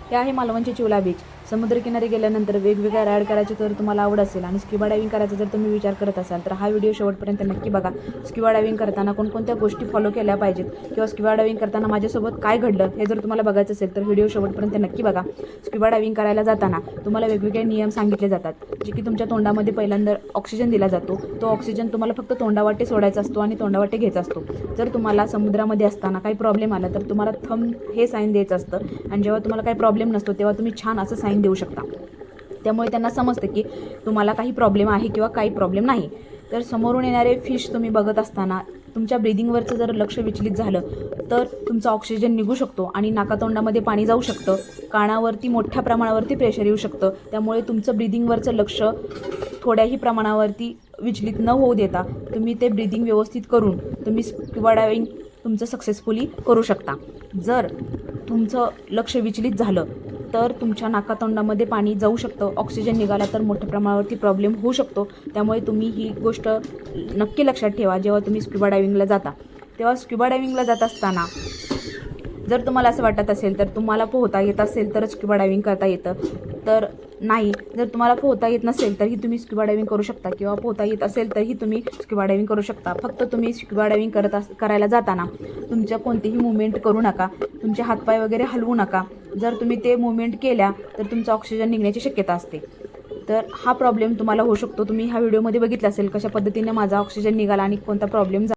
हे आहे मालवणचे चिवला बीच. समुद्रकिनारी गेल्यानंतर वेगवेगळ्या राईड करायची तर तुम्हाला आवड असेल आणि स्क्युबा डायव्हिंग करायचं जर तुम्ही विचार करत असाल तर हा व्हिडिओ शेवटपर्यंत नक्की बघा. स्क्युबा डायव्हिंग करताना कोणकोणत्या गोष्टी फॉलो केल्या पाहिजेत किंवा स्क्युबा डायव्हिंग करताना माझ्यासोबत काय घडलं हे जर तुम्हाला बघायचं असेल तर व्हिडिओ शेवटपर्यंत नक्की बघा. स्क्युबा डायव्हिंग करायला जाताना तुम्हाला वेगवेगळे नियम सांगितले जातात, जे की तुमच्या तोंडामध्ये पहिल्यांदा ऑक्सिजन दिला जातो. तो ऑक्सिजन तुम्हाला फक्त तोंडावाटे सोडायचा असतो आणि तोंडावाटे घ्यायचा असतो. जर तुम्हाला समुद्रामध्ये असताना काही प्रॉब्लेम आला तर तुम्हाला थंब हे साईन द्यायचं असतं आणि जेव्हा तुम्हाला काही प्रॉब्लेम नसतो तेव्हा तुम्ही छान असं साईन देऊ शकता. त्यामुळे त्यांना समजतं की तुम्हाला काही प्रॉब्लेम आहे किंवा काही प्रॉब्लेम नाही. तर समोरून येणारे फिश तुम्ही बघत असताना तुमच्या ब्रिदिंगवरचं जर लक्ष विचलित झालं तर तुमचा ऑक्सिजन निघू शकतो आणि नाकातोंडामध्ये पाणी जाऊ शकतं. कानावरती मोठ्या प्रमाणावरती प्रेशर येऊ शकतं. त्यामुळे तुमचं ब्रिदिंगवरचं लक्ष थोड्याही प्रमाणावरती विचलित न होऊ देता तुम्ही ते ब्रिदिंग व्यवस्थित करून तुम्ही स्क्युबा डायव्हिंग तुमचं सक्सेसफुली करू शकता. जर तुमचं लक्ष विचलित झालं तर तुमच्या नाकातोंडामध्ये पाणी जाऊ शकतं, ऑक्सिजन निघाला तर मोठ्या प्रमाणावरती प्रॉब्लेम होऊ शकतो. त्यामुळे तुम्ही ही गोष्ट नक्की लक्षात ठेवा जेव्हा तुम्ही स्क्युबा डायव्हिंगला जाता. तेव्हा स्क्युबा डायव्हिंगला जात असताना जर तुम्हाला असं वाटत असेल तर तुम्हाला पोहता येत असेल तरच स्क्युबा डायव्हिंग करता येतं, तर नाही. जर तुम्हाला पोहता येत नसेल तरीही तुम्ही स्क्युबा डायव्हिंग करू शकता किंवा पोहता येत असेल तरीही तुम्ही स्क्युबा डायव्हिंग करू शकता. फक्त तुम्ही स्क्युबा डायव्हिंग करायला जाताना तुमच्या कोणतीही मुवमेंट करू नका, तुमचे हातपाय वगैरे हलवू नका. जर तुम्ही ते मुवमेंट केल्या तर तुमचं ऑक्सिजन निघण्याची शक्यता असते. तर हा प्रॉब्लेम तुम्हाला होऊ शकतो. तुम्ही ह्या व्हिडिओमध्ये बघितला असेल कशा पद्धतीने माझा ऑक्सिजन निघाला आणि कोणता प्रॉब्लेम